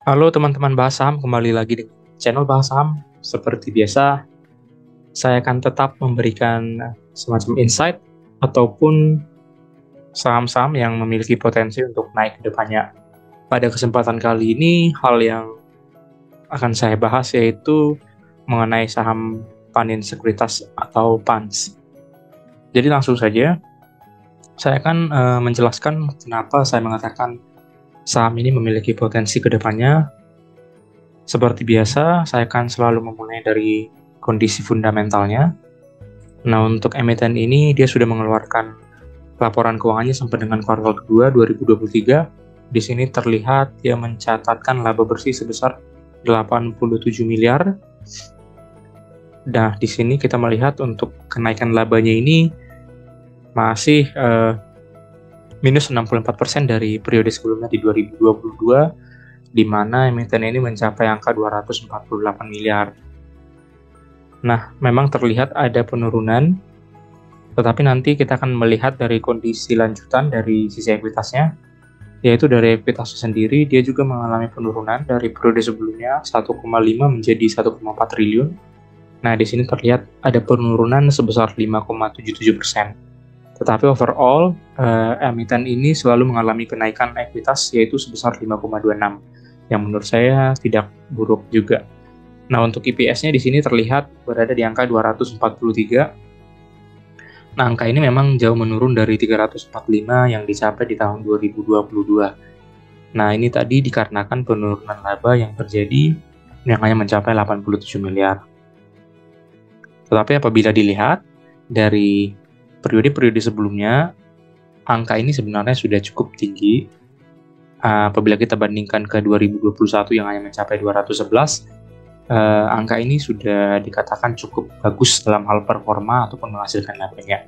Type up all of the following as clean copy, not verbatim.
Halo teman-teman Bahas Saham, kembali lagi di channel Bahas Saham. Seperti biasa, saya akan tetap memberikan semacam insight ataupun saham-saham yang memiliki potensi untuk naik ke depannya. Pada kesempatan kali ini, hal yang akan saya bahas yaitu mengenai saham panin sekuritas atau PANS. Jadi langsung saja, saya akan menjelaskan kenapa saya mengatakan saham ini memiliki potensi ke depannya. Seperti biasa, saya akan selalu memulai dari kondisi fundamentalnya. Nah, untuk emiten ini, dia sudah mengeluarkan laporan keuangannya sampai dengan kuartal kedua 2023. Di sini terlihat dia mencatatkan laba bersih sebesar 87 miliar. Nah, di sini kita melihat untuk kenaikan labanya ini masih minus 64% dari periode sebelumnya di 2022, di mana emiten ini mencapai angka 248 miliar. Nah, memang terlihat ada penurunan, tetapi nanti kita akan melihat dari kondisi lanjutan dari sisi ekuitasnya, yaitu dari ekuitasnya sendiri, dia juga mengalami penurunan dari periode sebelumnya 1,5 menjadi 1,4 triliun. Nah, di sini terlihat ada penurunan sebesar 5,77%. Tetapi overall, emiten ini selalu mengalami kenaikan ekuitas yaitu sebesar 5,26, yang menurut saya tidak buruk juga. Nah, untuk EPS-nya di sini terlihat berada di angka 243. Nah, angka ini memang jauh menurun dari 345 yang dicapai di tahun 2022. Nah, ini tadi dikarenakan penurunan laba yang terjadi yang hanya mencapai 87 miliar. Tetapi apabila dilihat dari periode-periode sebelumnya, angka ini sebenarnya sudah cukup tinggi. Apabila kita bandingkan ke 2021 yang hanya mencapai 211, angka ini sudah dikatakan cukup bagus dalam hal performa ataupun menghasilkan labanya.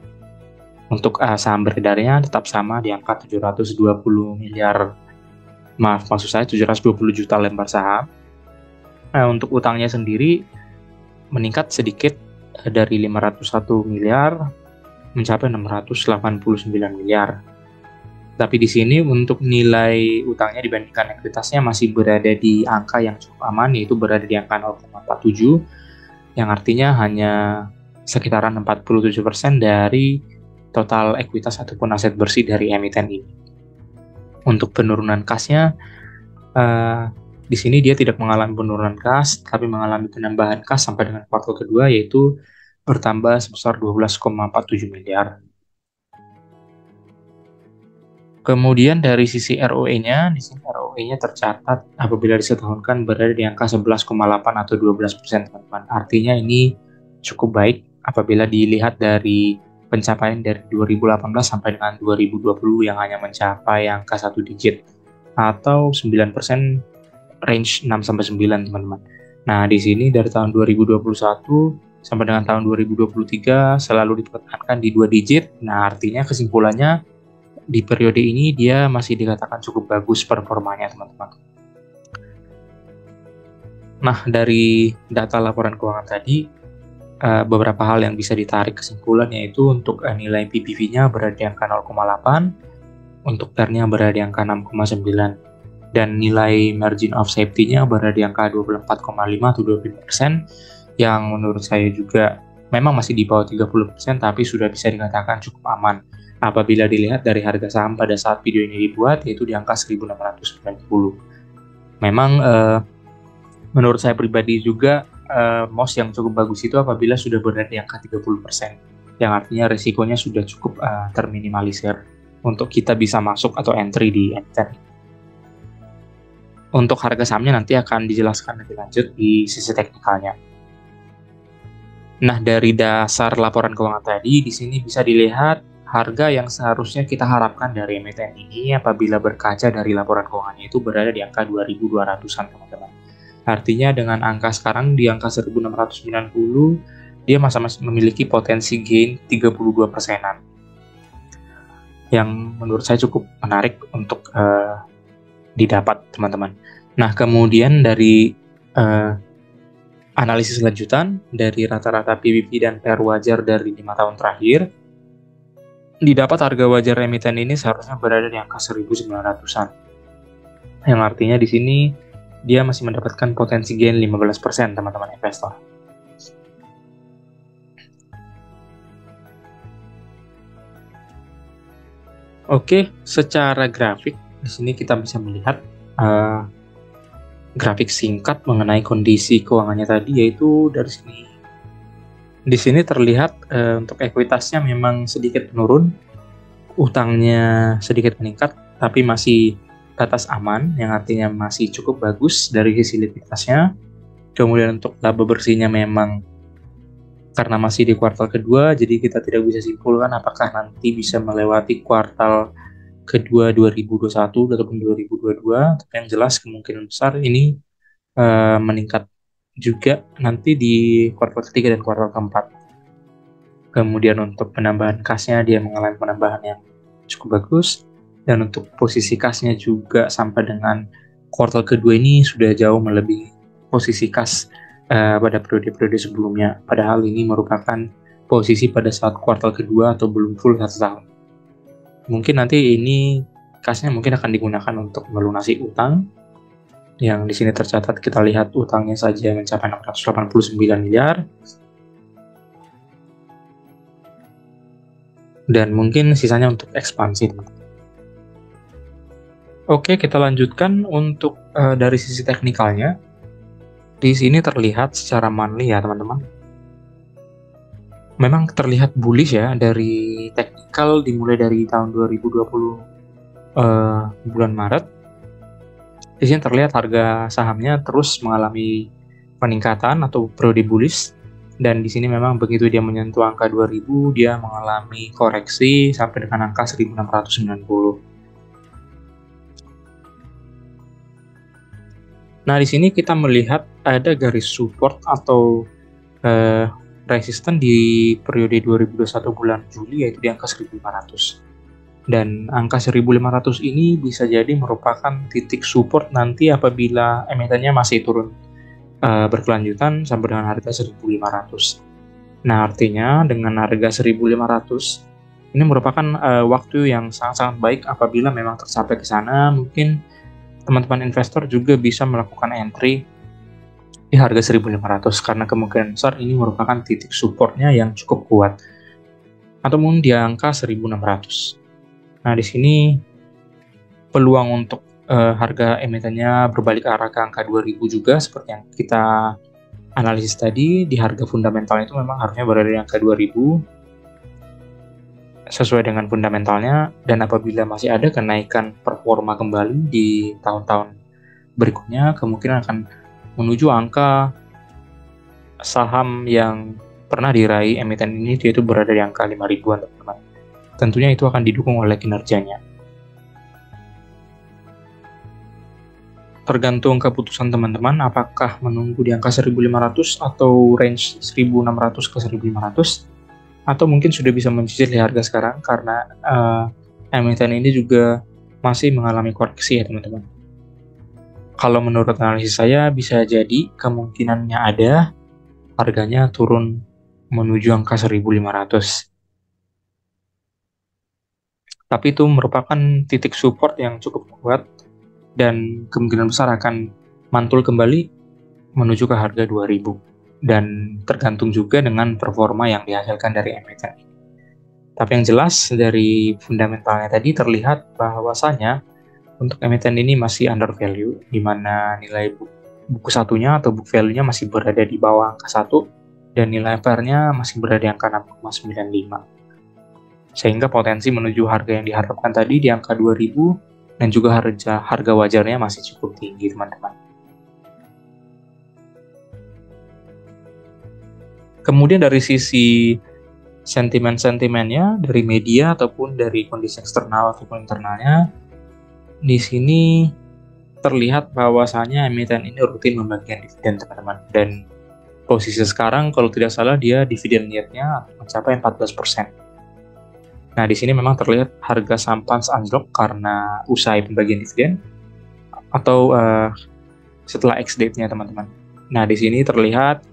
Untuk saham beredarnya tetap sama di angka 720 miliar, maksud saya 720 juta lembar saham. Untuk utangnya sendiri meningkat sedikit dari 501 miliar mencapai 689 miliar. Tapi di sini untuk nilai utangnya dibandingkan ekuitasnya masih berada di angka yang cukup aman, yaitu berada di angka 0,47, yang artinya hanya sekitaran 47% dari total ekuitas ataupun aset bersih dari emiten ini. Untuk penurunan kasnya, di sini dia tidak mengalami penurunan kas, tapi mengalami penambahan kas sampai dengan kuartal kedua, yaitu bertambah sebesar 12,47 miliar. Kemudian dari sisi ROE-nya, di sini ROE-nya tercatat apabila disetahunkan berada di angka 11,8 atau 12%, teman-teman. Artinya ini cukup baik apabila dilihat dari pencapaian dari 2018 sampai dengan 2020 yang hanya mencapai angka 1 digit atau 9%, range 6-9, teman-teman. Nah, di sini dari tahun 2021 sampai dengan tahun 2023 selalu dipertahankan di 2 digit. Nah, artinya kesimpulannya di periode ini dia masih dikatakan cukup bagus performanya, teman-teman. Nah, dari data laporan keuangan tadi, beberapa hal yang bisa ditarik kesimpulan yaitu untuk nilai PBV-nya berada di angka 0,8, untuk TER-nya berada di angka 6,9, dan nilai margin of safety-nya berada di angka 24,5 atau 25%, yang menurut saya juga memang masih di bawah 30%, tapi sudah bisa dikatakan cukup aman apabila dilihat dari harga saham pada saat video ini dibuat, yaitu di angka 1.690. Memang menurut saya pribadi juga MOS yang cukup bagus itu apabila sudah berada di angka 30%, yang artinya risikonya sudah cukup terminimalisir untuk kita bisa masuk atau entry di emiten. Untuk harga sahamnya nanti akan dijelaskan lebih lanjut di sisi teknikalnya. Nah, dari dasar laporan keuangan tadi, di sini bisa dilihat harga yang seharusnya kita harapkan dari emiten ini apabila berkaca dari laporan keuangannya itu berada di angka 2.200-an, teman-teman. Artinya dengan angka sekarang di angka 1.690, dia masih memiliki potensi gain 32%-an. Yang menurut saya cukup menarik untuk didapat, teman-teman. Nah, kemudian dari analisis lanjutan dari rata-rata PBV dan PER wajar dari 5 tahun terakhir, didapat harga wajar emiten ini seharusnya berada di angka 1.900-an. Yang artinya di sini dia masih mendapatkan potensi gain 15% teman-teman investor. Oke, secara grafik di sini kita bisa melihat grafik singkat mengenai kondisi keuangannya tadi, yaitu dari sini. Di sini terlihat untuk ekuitasnya memang sedikit menurun, utangnya sedikit meningkat, tapi masih batas aman, yang artinya masih cukup bagus dari sisi likuiditasnya. Kemudian untuk laba bersihnya memang karena masih di kuartal kedua, jadi kita tidak bisa simpulkan apakah nanti bisa melewati kuartal kedua 2021 ataupun 2022, tapi yang jelas kemungkinan besar ini meningkat juga nanti di kuartal ketiga dan kuartal keempat. Kemudian untuk penambahan kasnya dia mengalami penambahan yang cukup bagus, dan untuk posisi kasnya juga sampai dengan kuartal kedua ini sudah jauh melebihi posisi kas pada periode-periode sebelumnya. Padahal ini merupakan posisi pada saat kuartal kedua atau belum full 1 tahun. Mungkin nanti ini kasnya mungkin akan digunakan untuk melunasi utang, yang di sini tercatat kita lihat utangnya saja mencapai 689 miliar. Dan mungkin sisanya untuk ekspansi. Oke, kita lanjutkan untuk dari sisi teknikalnya. Di sini terlihat secara monthly ya teman-teman. Memang terlihat bullish ya dari teknikal dimulai dari tahun 2020 bulan Maret. Di sini terlihat harga sahamnya terus mengalami peningkatan atau periode bullish, dan di sini memang begitu dia menyentuh angka 2000 dia mengalami koreksi sampai dengan angka 1690. Nah, di sini kita melihat ada garis support atau resisten di periode 2021 bulan Juli, yaitu di angka 1500. Dan angka 1500 ini bisa jadi merupakan titik support nanti apabila emitennya masih turun berkelanjutan sampai dengan harga 1500. Nah, artinya dengan harga 1500 ini merupakan waktu yang sangat-sangat baik apabila memang tercapai ke sana. Mungkin teman-teman investor juga bisa melakukan entry di harga 1500 karena kemungkinan besar ini merupakan titik supportnya yang cukup kuat, ataupun di angka 1600. Nah, di sini peluang untuk harga emitennya berbalik arah ke angka 2000 juga seperti yang kita analisis tadi. Di harga fundamental itu memang harusnya berada di angka 2000 sesuai dengan fundamentalnya, dan apabila masih ada kenaikan performa kembali di tahun-tahun berikutnya, kemungkinan akan menuju angka saham yang pernah diraih emiten ini, yaitu berada di angka 5.000-an teman-teman. Tentunya itu akan didukung oleh kinerjanya. Tergantung keputusan teman-teman apakah menunggu di angka 1500 atau range 1600 ke 1500, atau mungkin sudah bisa mencicil di harga sekarang karena emiten ini juga masih mengalami koreksi ya teman-teman. Kalau menurut analisis saya bisa jadi kemungkinannya ada harganya turun menuju angka 1500. Tapi itu merupakan titik support yang cukup kuat dan kemungkinan besar akan mantul kembali menuju ke harga 2000. Dan tergantung juga dengan performa yang dihasilkan dari emiten ini. Tapi yang jelas dari fundamentalnya tadi terlihat bahwasanya untuk emiten ini masih under value, di mana nilai buku satunya atau book value-nya masih berada di bawah angka 1 dan nilai fair-nya masih berada di angka 6,95. Sehingga potensi menuju harga yang diharapkan tadi di angka 2000 dan juga harga wajarnya masih cukup tinggi teman-teman. Kemudian dari sisi sentimen-sentimennya dari media ataupun dari kondisi eksternal ataupun internalnya, di sini terlihat bahwasanya emiten ini rutin membagikan dividen teman-teman, dan posisi sekarang kalau tidak salah dia dividen yield-nya mencapai 14%. Nah, di sini memang terlihat harga saham Pans anjlok karena usai pembagian dividen atau setelah ex-date-nya teman-teman. Nah, di sini terlihat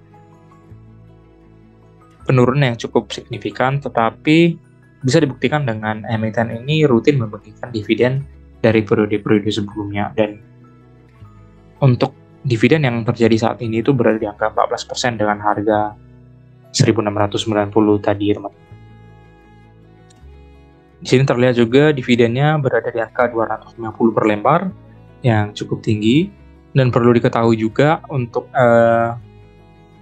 penurunan yang cukup signifikan, tetapi bisa dibuktikan dengan emiten ini rutin membagikan dividen dari periode-periode sebelumnya, dan untuk dividen yang terjadi saat ini itu berada di angka 14% dengan harga 1.690 tadi, teman-teman. Di sini terlihat juga dividennya berada di angka 250 per lembar yang cukup tinggi, dan perlu diketahui juga untuk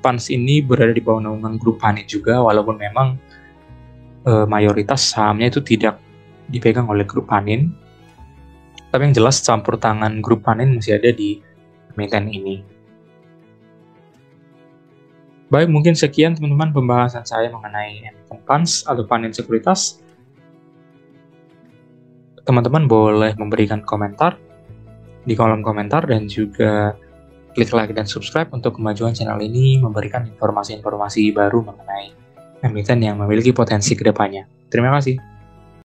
Pans ini berada di bawah naungan grup Panin juga, walaupun memang mayoritas sahamnya itu tidak dipegang oleh grup Panin, tapi yang jelas campur tangan grup Panin masih ada di emiten ini. Baik, mungkin sekian teman-teman pembahasan saya mengenai emiten Pans atau Panin Sekuritas. Teman-teman boleh memberikan komentar di kolom komentar dan juga klik like dan subscribe untuk kemajuan channel ini memberikan informasi-informasi baru mengenai emiten yang memiliki potensi ke depannya. Terima kasih.